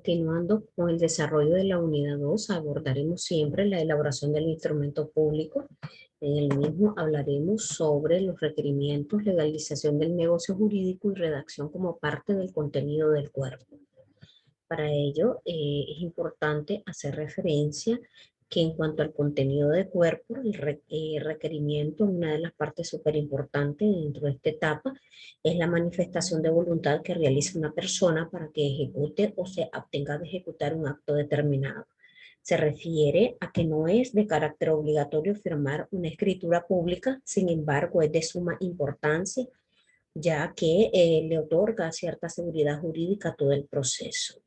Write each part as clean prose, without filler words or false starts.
continuando con el desarrollo de la unidad 2, abordaremos siempre la elaboración del instrumento público. En el mismo hablaremos sobre los requerimientos, legalización del negocio jurídico y redacción como parte del contenido del cuerpo. Para ello es importante hacer referencia que en cuanto al contenido de cuerpo, el requerimiento, una de las partes súper importantes dentro de esta etapa, es la manifestación de voluntad que realiza una persona para que ejecute o se abstenga de ejecutar un acto determinado. Se refiere a que no es de carácter obligatorio firmar una escritura pública, sin embargo es de suma importancia, ya que le otorga cierta seguridad jurídica a todo el proceso.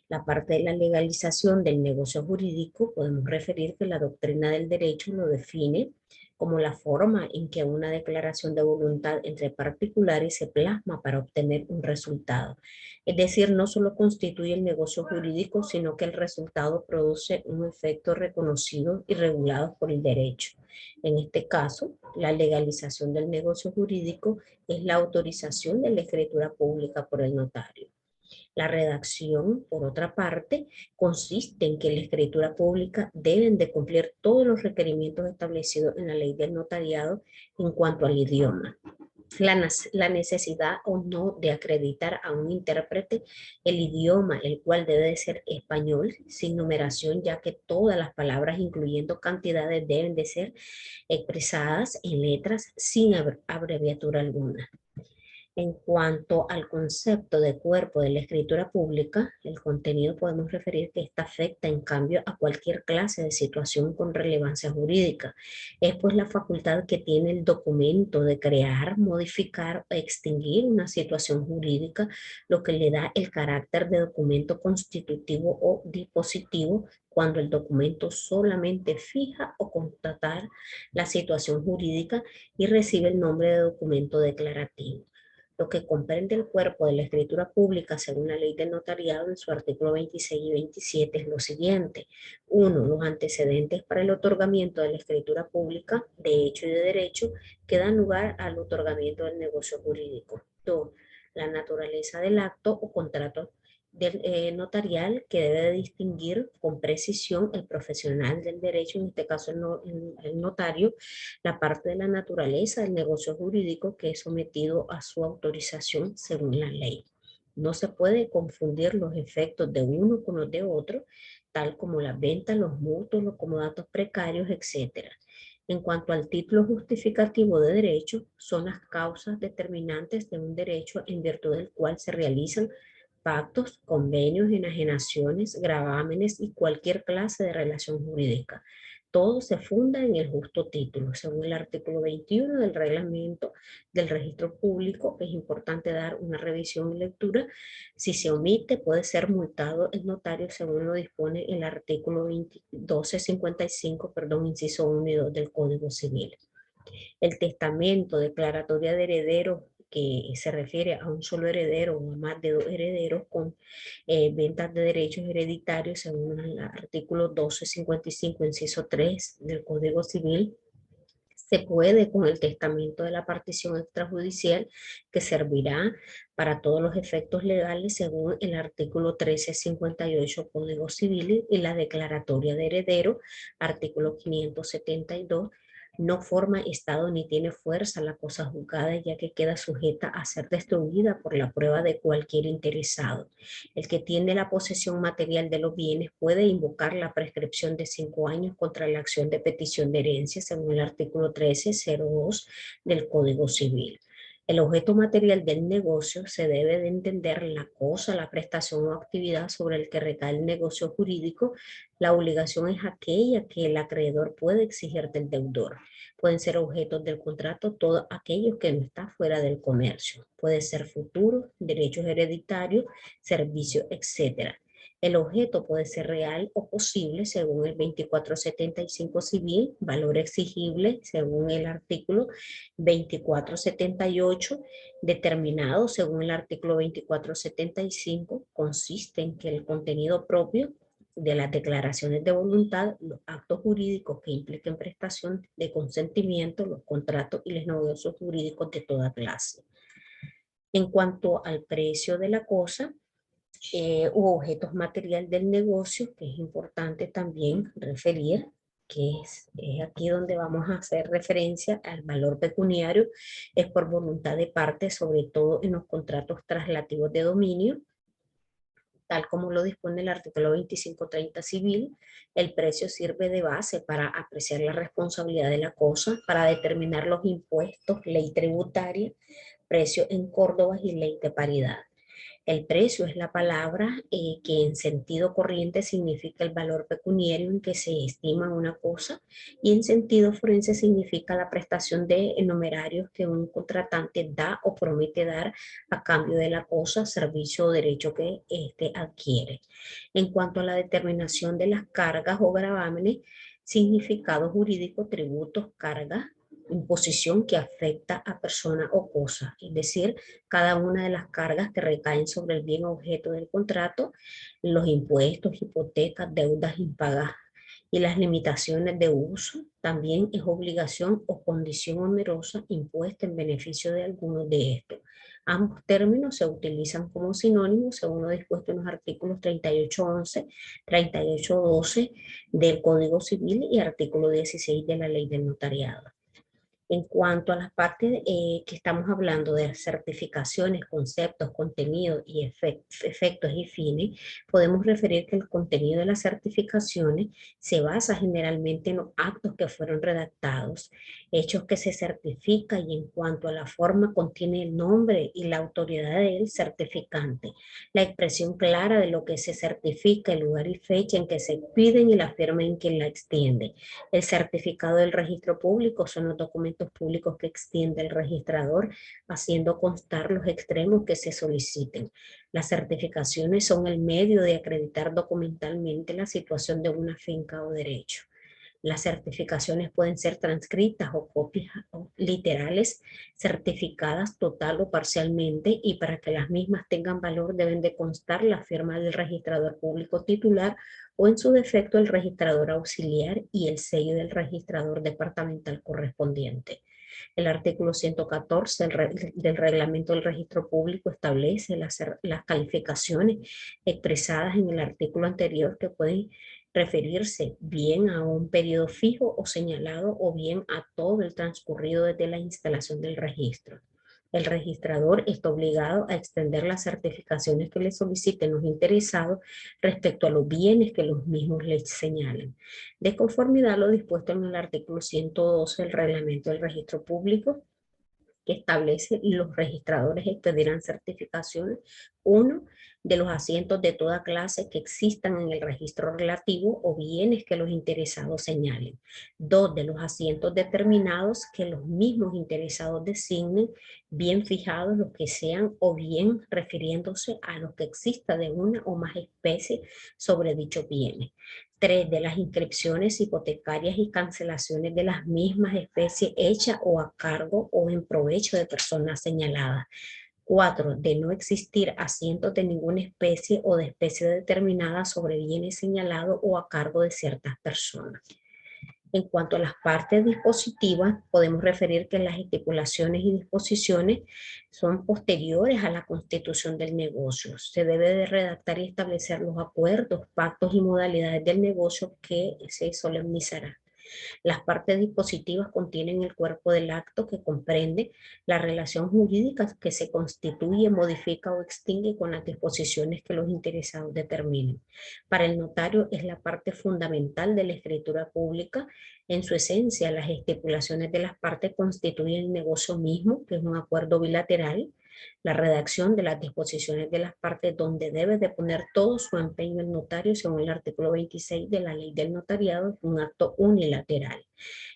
La parte de la legalización del negocio jurídico, podemos referir que la doctrina del derecho lo define como la forma en que una declaración de voluntad entre particulares se plasma para obtener un resultado. Es decir, no solo constituye el negocio jurídico, sino que el resultado produce un efecto reconocido y regulado por el derecho. En este caso, la legalización del negocio jurídico es la autorización de la escritura pública por el notario. La redacción, por otra parte, consiste en que la escritura pública deben de cumplir todos los requerimientos establecidos en la ley del notariado en cuanto al idioma. La necesidad o no de acreditar a un intérprete el idioma, el cual debe de ser español, sin numeración, ya que todas las palabras, incluyendo cantidades, deben de ser expresadas en letras sin abreviatura alguna. En cuanto al concepto de cuerpo de la escritura pública, el contenido podemos referir que esta afecta en cambio a cualquier clase de situación con relevancia jurídica. Es pues la facultad que tiene el documento de crear, modificar o extinguir una situación jurídica, lo que le da el carácter de documento constitutivo o dispositivo cuando el documento solamente fija o constatar la situación jurídica y recibe el nombre de documento declarativo. Lo que comprende el cuerpo de la escritura pública según la ley del notariado en su artículo 26 y 27 es lo siguiente. 1. Los antecedentes para el otorgamiento de la escritura pública de hecho y de derecho que dan lugar al otorgamiento del negocio jurídico. 2. La naturaleza del acto o contrato del notarial que debe de distinguir con precisión el profesional del derecho, en este caso el notario, la parte de la naturaleza del negocio jurídico que es sometido a su autorización según la ley. No se puede confundir los efectos de uno con los de otro, tal como las ventas, los mutuos, los comodatos precarios, etc. En cuanto al título justificativo de derecho, son las causas determinantes de un derecho en virtud del cual se realizan pactos, convenios, enajenaciones, gravámenes y cualquier clase de relación jurídica. Todo se funda en el justo título. Según el artículo 21 del reglamento del registro público, es importante dar una revisión y lectura. Si se omite, puede ser multado el notario según lo dispone el artículo 1255, inciso 1 y 2 del Código Civil. El testamento, declaratoria de herederos, que se refiere a un solo heredero o a más de dos herederos con ventas de derechos hereditarios según el artículo 1255, inciso 3 del Código Civil, se puede con el testamento de la partición extrajudicial que servirá para todos los efectos legales según el artículo 1358 Código Civil y la declaratoria de heredero, artículo 572, no forma estado ni tiene fuerza la cosa juzgada ya que queda sujeta a ser destruida por la prueba de cualquier interesado. El que tiene la posesión material de los bienes puede invocar la prescripción de 5 años contra la acción de petición de herencia según el artículo 1302 del Código Civil. El objeto material del negocio se debe de entender la cosa, la prestación o actividad sobre el que recae el negocio jurídico. La obligación es aquella que el acreedor puede exigir del deudor. Pueden ser objetos del contrato todos aquellos que no están fuera del comercio. Puede ser futuro, derechos hereditarios, servicios, etc. El objeto puede ser real o posible según el 2475 civil, valor exigible según el artículo 2478, determinado según el artículo 2475, consiste en que el contenido propio de las declaraciones de voluntad, los actos jurídicos que impliquen prestación de consentimiento, los contratos y los negocios jurídicos de toda clase. En cuanto al precio de la cosa, u objetos materiales del negocio, que es importante también referir, que es aquí donde vamos a hacer referencia al valor pecuniario, es por voluntad de parte, sobre todo en los contratos traslativos de dominio, tal como lo dispone el artículo 2530 civil. El precio sirve de base para apreciar la responsabilidad de la cosa, para determinar los impuestos, ley tributaria, precio en Córdoba y ley de paridad. El precio es la palabra que en sentido corriente significa el valor pecuniario en que se estima una cosa, y en sentido forense significa la prestación de numerarios que un contratante da o promete dar a cambio de la cosa, servicio o derecho que éste adquiere. En cuanto a la determinación de las cargas o gravámenes, significado jurídico, tributos, cargas, imposición que afecta a persona o cosa, es decir, cada una de las cargas que recaen sobre el bien objeto del contrato, los impuestos, hipotecas, deudas impagadas y las limitaciones de uso, también es obligación o condición onerosa impuesta en beneficio de alguno de estos. Ambos términos se utilizan como sinónimos según lo dispuesto en los artículos 3811, 3812 del Código Civil y artículo 16 de la Ley del Notariado. En cuanto a las partes que estamos hablando de certificaciones, conceptos, contenidos y efectos y fines, podemos referir que el contenido de las certificaciones se basa generalmente en los actos que fueron redactados, hechos que se certifica, y en cuanto a la forma contiene el nombre y la autoridad del certificante, la expresión clara de lo que se certifica, el lugar y fecha en que se piden y la firma en quien la extiende. El certificado del registro público son los documentos públicos que extiende el registrador, haciendo constar los extremos que se soliciten. Las certificaciones son el medio de acreditar documentalmente la situación de una finca o derecho. Las certificaciones pueden ser transcritas o copias literales, certificadas total o parcialmente, y para que las mismas tengan valor deben de constar la firma del registrador público titular o en su defecto el registrador auxiliar y el sello del registrador departamental correspondiente. El artículo 114 del reglamento del registro público establece las calificaciones expresadas en el artículo anterior, que pueden referirse bien a un periodo fijo o señalado, o bien a todo el transcurrido desde la instalación del registro. El registrador está obligado a extender las certificaciones que le soliciten los interesados respecto a los bienes que los mismos les señalen, de conformidad a lo dispuesto en el artículo 112 del reglamento del registro público, que establece los registradores expedirán certificaciones: uno, de los asientos de toda clase que existan en el registro relativo o bienes que los interesados señalen; dos, de los asientos determinados que los mismos interesados designen, bien fijados los que sean, o bien refiriéndose a los que exista de una o más especies sobre dichos bienes; tres, de las inscripciones hipotecarias y cancelaciones de las mismas especies hechas o a cargo o en provecho de personas señaladas; cuatro, de no existir asientos de ninguna especie o de especie determinada sobre bienes señalados o a cargo de ciertas personas. En cuanto a las partes dispositivas, podemos referir que las estipulaciones y disposiciones son posteriores a la constitución del negocio. Se debe de redactar y establecer los acuerdos, pactos y modalidades del negocio que se solemnizará. Las partes dispositivas contienen el cuerpo del acto, que comprende la relación jurídica que se constituye, modifica o extingue con las disposiciones que los interesados determinen. Para el notario es la parte fundamental de la escritura pública. En su esencia, las estipulaciones de las partes constituyen el negocio mismo, que es un acuerdo bilateral. La redacción de las disposiciones de las partes, donde debe de poner todo su empeño el notario, según el artículo 26 de la Ley del Notariado, es un acto unilateral.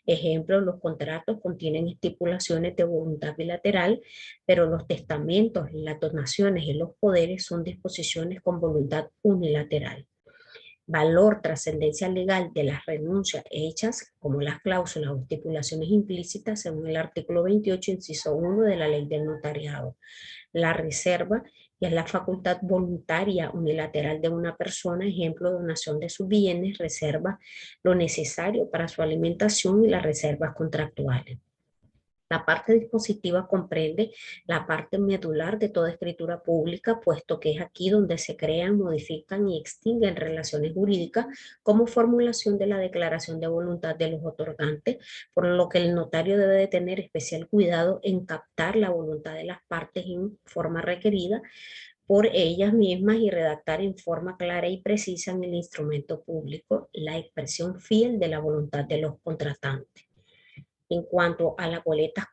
Ejemplo, los contratos contienen estipulaciones de voluntad bilateral, pero los testamentos, las donaciones y los poderes son disposiciones con voluntad unilateral. Valor, trascendencia legal de las renuncias hechas, como las cláusulas o estipulaciones implícitas, según el artículo 28, inciso 1 de la Ley del Notariado. La reserva, que es la facultad voluntaria unilateral de una persona, ejemplo, donación de sus bienes, reserva lo necesario para su alimentación y las reservas contractuales. La parte dispositiva comprende la parte medular de toda escritura pública, puesto que es aquí donde se crean, modifican y extinguen relaciones jurídicas como formulación de la declaración de voluntad de los otorgantes, por lo que el notario debe de tener especial cuidado en captar la voluntad de las partes en forma requerida por ellas mismas y redactar en forma clara y precisa en el instrumento público la expresión fiel de la voluntad de los contratantes. En cuanto a las boletas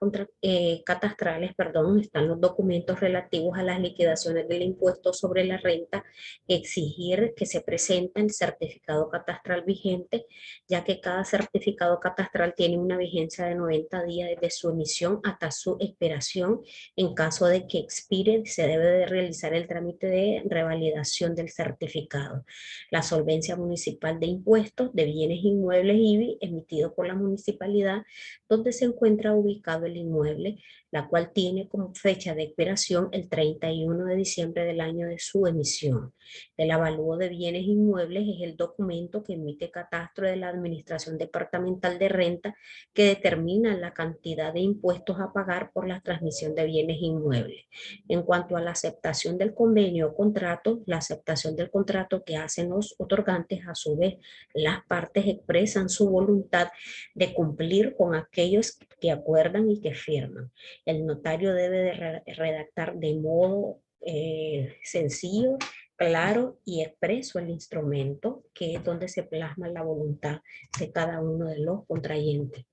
catastrales, perdón, están los documentos relativos a las liquidaciones del impuesto sobre la renta, exigir que se presente el certificado catastral vigente, ya que cada certificado catastral tiene una vigencia de 90 días desde su emisión hasta su expiración. En caso de que expire, se debe de realizar el trámite de revalidación del certificado. La solvencia municipal de impuestos de bienes inmuebles IBI emitido por la municipalidad donde se encuentra ubicado el inmueble, la cual tiene como fecha de expiración el 31 de diciembre del año de su emisión. El avalúo de bienes inmuebles es el documento que emite Catastro de la Administración Departamental de Renta que determina la cantidad de impuestos a pagar por la transmisión de bienes inmuebles. En cuanto a la aceptación del convenio o contrato, la aceptación del contrato que hacen los otorgantes, a su vez, las partes expresan su voluntad de cumplir con aquellos que acuerdan y que firman. El notario debe de redactar de modo sencillo, claro y expreso el instrumento, que es donde se plasma la voluntad de cada uno de los contrayentes.